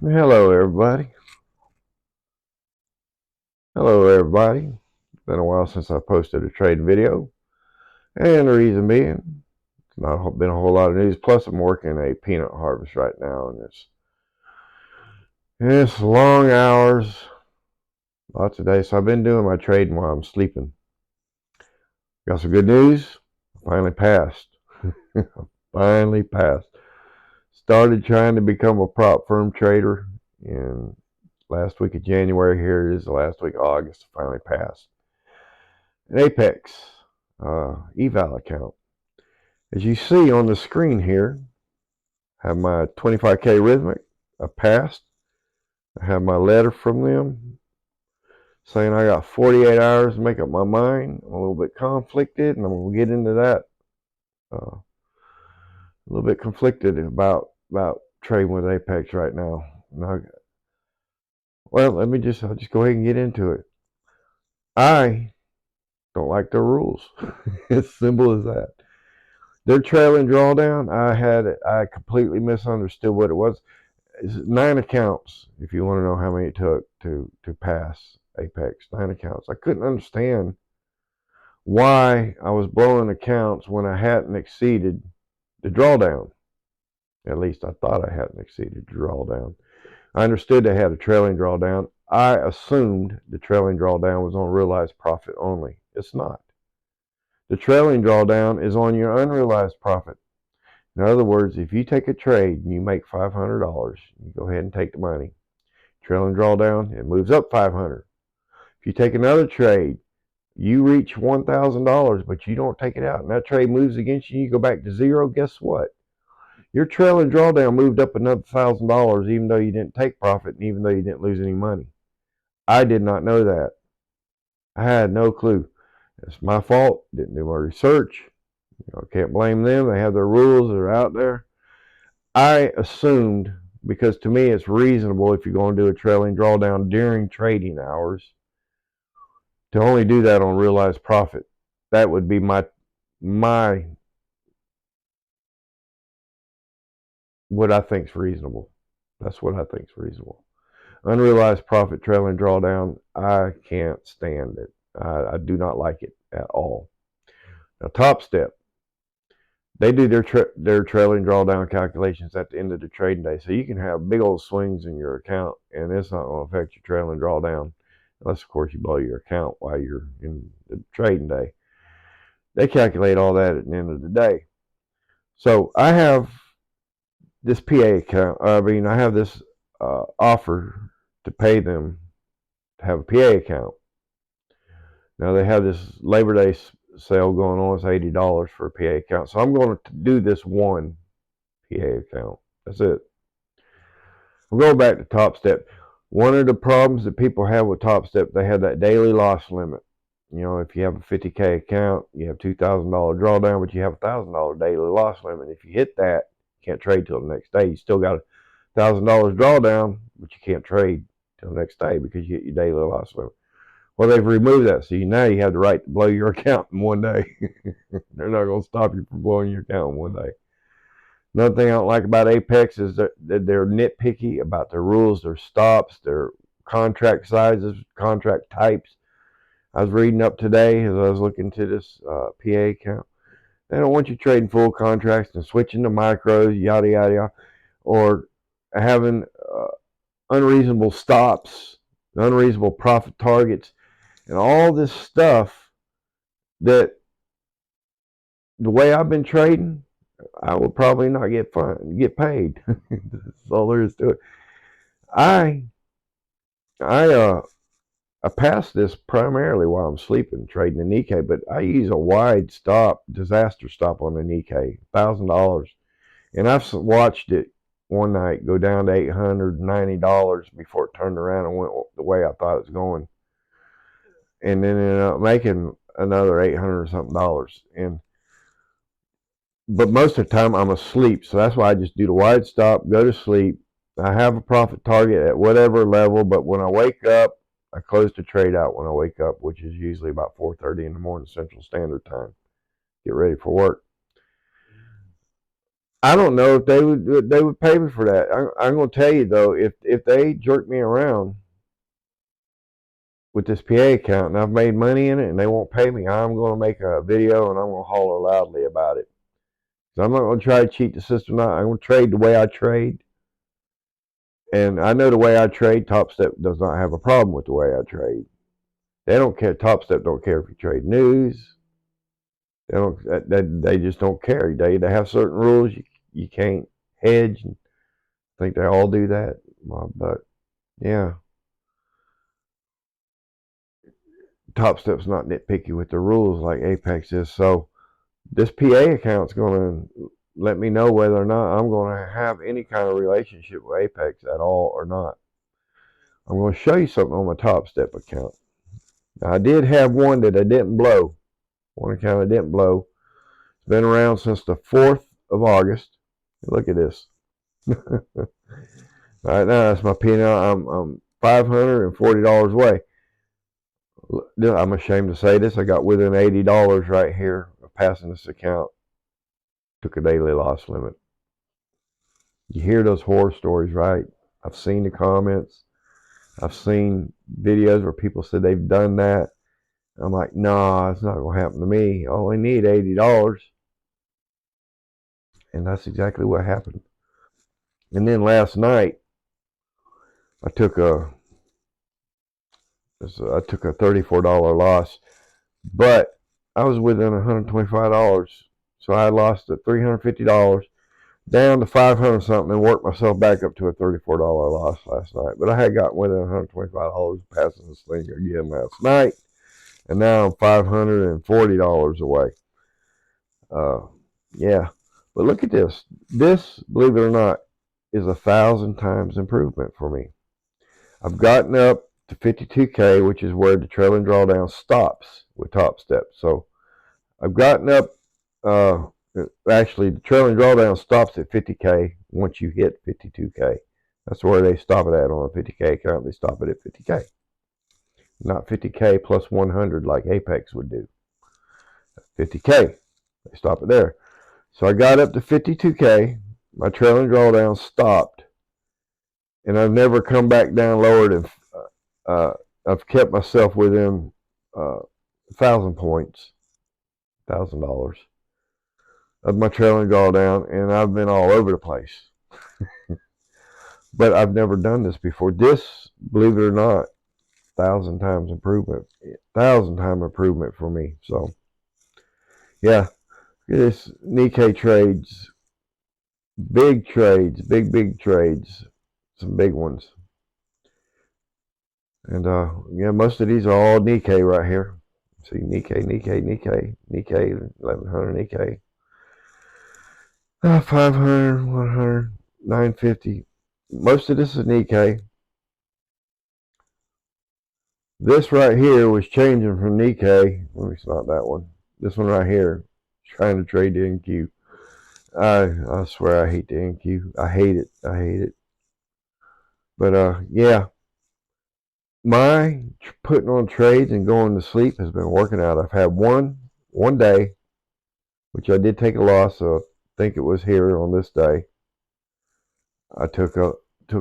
Hello, everybody. Hello, everybody. It's been a while since I posted a trade video, and the reason being, it's not been a whole lot of news. Plus, I'm working a peanut harvest right now, and it's long hours, lots of days. So I've been doing my trading while I'm sleeping. Got some good news. Finally passed. Finally passed. Started trying to become a prop firm trader in last week of January. Here it is, the last week of August. Finally passed. An Apex Eval account. As you see on the screen here, I have my 25K rhythmic. I passed. I have my letter from them saying I got 48 hours to make up my mind. I'm a little bit conflicted, and I'm going to get into that. A little bit conflicted about trading with Apex right now. Well, I'll just go ahead and get into it. I don't like their rules. As simple as that. Their trailing drawdown, I completely misunderstood what it was. It's 9 accounts, if you want to know how many it took to pass Apex. 9 accounts. I couldn't understand why I was blowing accounts when I hadn't exceeded the drawdown. At least I thought I hadn't exceeded the drawdown. I understood they had a trailing drawdown. I assumed the trailing drawdown was on realized profit only. It's not. The trailing drawdown is on your unrealized profit. In other words, if you take a trade and you make $500, you go ahead and take the money. Trailing drawdown, it moves up 500. If you take another trade, you reach $1,000, but you don't take it out, and that trade moves against you, you go back to zero. Guess what? Your trailing drawdown moved up another $1,000, even though you didn't take profit, and even though you didn't lose any money. I did not know that. I had no clue. It's my fault. Didn't do my research. Can't blame them. They have their rules that are out there. I assumed, because to me it's reasonable if you're going to do a trailing drawdown during trading hours, to only do that on realized profit. That would be my what I think is reasonable. That's what I think is reasonable. Unrealized profit trailing drawdown, I can't stand it. I do not like it at all. Now, Topstep, they do their trailing drawdown calculations at the end of the trading day, so you can have big old swings in your account, and it's not going to affect your trailing drawdown, unless of course you blow your account while you're in the trading day. They calculate all that at the end of the day. So I have this PA account. I have this offer to pay them to have a PA account. Now they have this Labor Day sale going on. It's $80 for a PA account. So I'm going to do this one PA account. That's it. We'll go back to Topstep. One of the problems that people have with Topstep, they have that daily loss limit. If you have a 50K account, you have $2,000 drawdown, but you have a $1,000 daily loss limit. If you hit that, you can't trade till the next day. You still got a $1,000 drawdown, but you can't trade till the next day because you hit your daily loss limit. Well, they've removed that, so now you have the right to blow your account in one day. They're not going to stop you from blowing your account in one day. Another thing I don't like about Apex is that they're nitpicky about their rules, their stops, their contract sizes, contract types. I was reading up today as I was looking to this PA account. They don't want you trading full contracts and switching to micros, yada, yada, yada, or having unreasonable stops, unreasonable profit targets, and all this stuff that the way I've been trading, I will probably not get paid. That's all there is to it. I I I pass this primarily while I'm sleeping, trading the Nikkei, but I use a wide stop, disaster stop on the Nikkei, $1,000, and I've watched it one night go down to $890 before it turned around and went the way I thought it was going, and then ended up making another 800 or something dollars. But most of the time I'm asleep, so that's why I just do the wide stop, go to sleep. I have a profit target at whatever level, but when I wake up, I close the trade out when I wake up, which is usually about 4:30 in the morning Central Standard Time. Get ready for work. I don't know if they would pay me for that. I'm going to tell you though, if they jerk me around with this PA account and I've made money in it and they won't pay me, I'm going to make a video and I'm going to holler loudly about it. So I'm not going to try to cheat the system. I'm going to trade the way I trade. And I know the way I trade, Topstep does not have a problem with the way I trade. They don't care. Topstep don't care if you trade news. They don't. They just don't care. They have certain rules. You can't hedge. I think they all do that. But yeah, Topstep's not nitpicky with the rules like Apex is. So this PA account's going to let me know whether or not I'm going to have any kind of relationship with Apex at all or not. I'm going to show you something on my Topstep account. Now, I did have one that I didn't blow. One account I didn't blow. It's been around since the 4th of August. Look at this. Right now, that's my P&L. I'm $540 away. I'm ashamed to say this. I got within $80 right here of passing this account. Took a daily loss limit. You hear those horror stories, right? I've seen the comments. I've seen videos where people said they've done that. I'm like, nah, it's not going to happen to me. I only need $80. And that's exactly what happened. And then last night, I took a $34 loss, but I was within $125. So I lost at $350 down to 500 something and worked myself back up to a $34 loss last night. But I had gotten within $125 passing this thing again last night, and now I'm $540 away. Yeah, but look at this. This, believe it or not, is 1,000 times improvement for me. I've gotten up to 52K, which is where the trailing drawdown stops with Topstep. So I've gotten up. Actually, the trailing drawdown stops at 50K once you hit 52K. That's where they stop it at on a 50K account. They stop it at 50K, not 50K plus 100 like Apex would do. 50K, they stop it there. So I got up to 52K. My trailing drawdown stopped, and I've never come back down lower than. I've kept myself within 1,000 points, $1,000 of my trailing drawdown, and I've been all over the place. But I've never done this before. This, believe it or not, 1,000 times improvement, 1,000 time improvement for me. So, yeah, this Nikkei trades, big trades, big trades, some big ones. And yeah, most of these are all Nikkei right here. See, Nikkei, 1,100 Nikkei. 500, 100, 950. Most of this is Nikkei. This right here was changing from Nikkei. Let me not that one. This one right here, trying to trade the NQ. I swear I hate the NQ. I hate it. I hate it. But yeah, my putting on trades and going to sleep has been working out. I've had one day, which I did take a loss. So I think it was here on this day. I took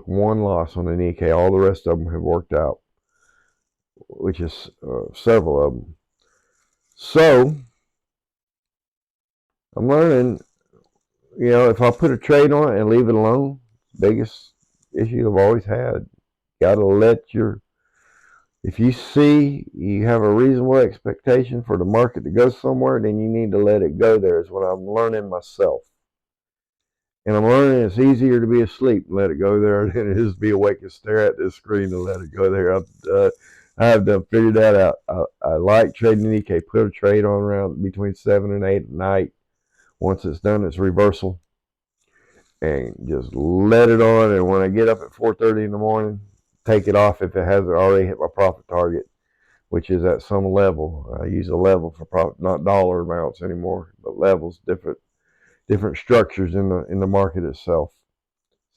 one loss on the Nikkei. All the rest of them have worked out, which is several of them. So I'm learning, if I put a trade on it and leave it alone, biggest issue I've always had, gotta if you see you have a reasonable expectation for the market to go somewhere, then you need to let it go there, is what I'm learning myself. And I'm learning it's easier to be asleep and let it go there than it is to be awake and stare at this screen and let it go there. I have done figured that out. I like trading Nikkei. Put a trade on around between 7 and 8 at night. Once it's done, it's reversal. And just let it on. And when I get up at 4:30 in the morning, take it off if it hasn't already hit my profit target, which is at some level. I use a level for profit, not dollar amounts anymore, but levels, different structures in the market itself.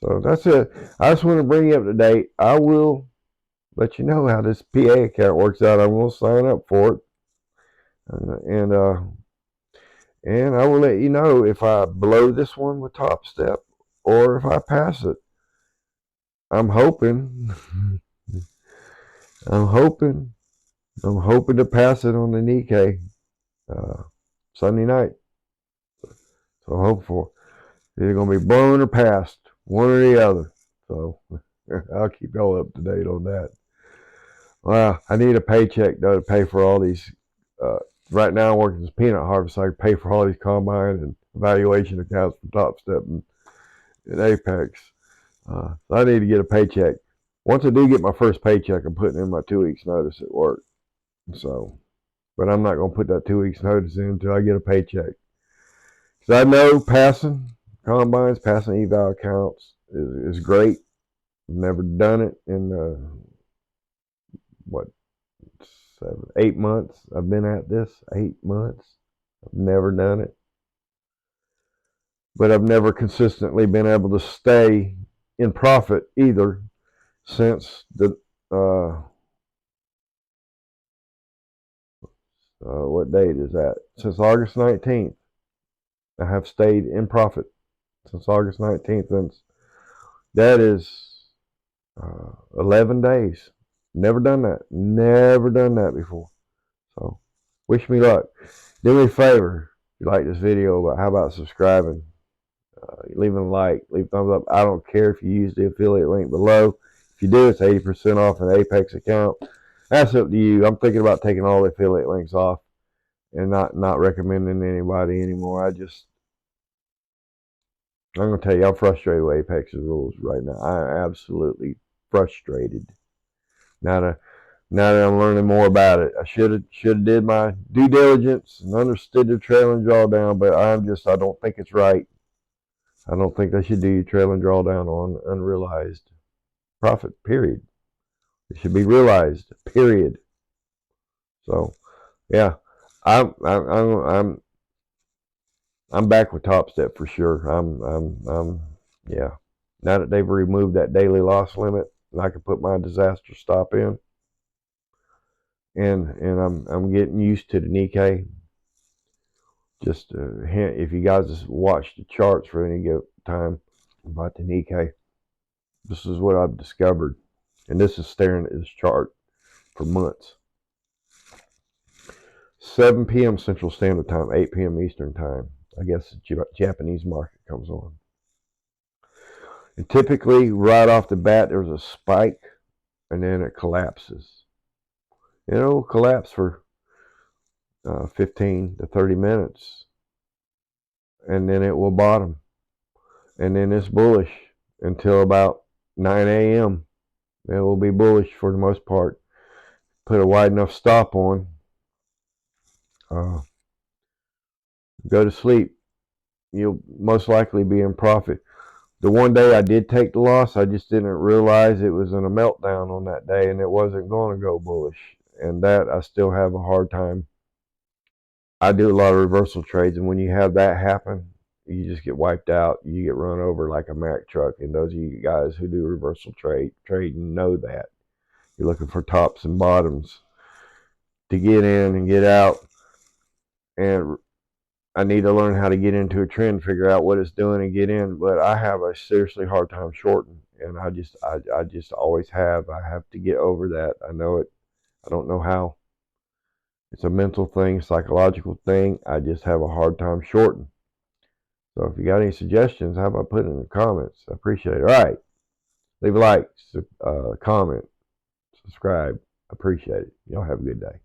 So that's it. I just want to bring you up to date. I will let you know how this PA account works out. I'm going to sign up for it, and And I will let you know if I blow this one with Topstep or if I pass it. I'm hoping, I'm hoping, I'm hoping to pass it on the Nikkei Sunday night. So I'm hoping for either going to be blown or passed, one or the other. So I'll keep y'all up to date on that. Well, I need a paycheck though to pay for all these. Right now, I'm working as a peanut harvest, so I can pay for all these combine and evaluation accounts for Topstep and Apex. So I need to get a paycheck. Once I do get my first paycheck, I'm putting in my 2 weeks notice at work. So, but I'm not going to put that 2 weeks notice in until I get a paycheck. Because I know passing combines, passing eval accounts is great. I've never done it in what 8 months I've been at this. 8 months. I've never done it. But I've never consistently been able to stay in profit either since the what date is that? Since August 19th. I have stayed in profit since August 19th. And that is 11 days. Never done that. Never done that before. So, wish me luck. Do me a favor. If you like this video, but how about subscribing? Leaving a like, leave a thumbs up. I don't care if you use the affiliate link below. If you do, it's 80% off an Apex account. That's up to you. I'm thinking about taking all the affiliate links off and not recommending anybody anymore. I'm gonna tell you, I'm frustrated with Apex's rules right now. I'm absolutely frustrated. Now that I'm learning more about it, I should have did my due diligence and understood the trailing drawdown, but I don't think it's right. I don't think they should do your trailing drawdown on unrealized profit. Period. It should be realized. Period. So, yeah, I'm back with Topstep for sure. Yeah. Now that they've removed that daily loss limit, and I can put my disaster stop in, and I'm getting used to the Nikkei. Just a hint, if you guys just watch the charts for any given time about the Nikkei, this is what I've discovered, and this is staring at this chart for months. 7 p.m. Central Standard Time, 8 p.m. Eastern Time. I guess the Japanese market comes on. And typically, right off the bat, there's a spike, and then it collapses. It'll collapse for 15 to 30 minutes, and then it will bottom. And then it's bullish until about 9 a.m. It will be bullish for the most part. Put a wide enough stop on. Go to sleep. You'll most likely be in profit. The one day I did take the loss, I just didn't realize it was in a meltdown on that day, and it wasn't going to go bullish. And that I still have a hard time. I do a lot of reversal trades, and when you have that happen, you just get wiped out. You get run over like a Mack truck. And those of you guys who do reversal trading know that. You're looking for tops and bottoms to get in and get out. And I need to learn how to get into a trend, figure out what it's doing and get in. But I have a seriously hard time shorting. And I just always have. I have to get over that. I know it. I don't know how. It's a mental thing, psychological thing. I just have a hard time shorting. So if you got any suggestions, how about put it in the comments? I appreciate it. All right. Leave a like, comment, subscribe. I appreciate it. Y'all have a good day.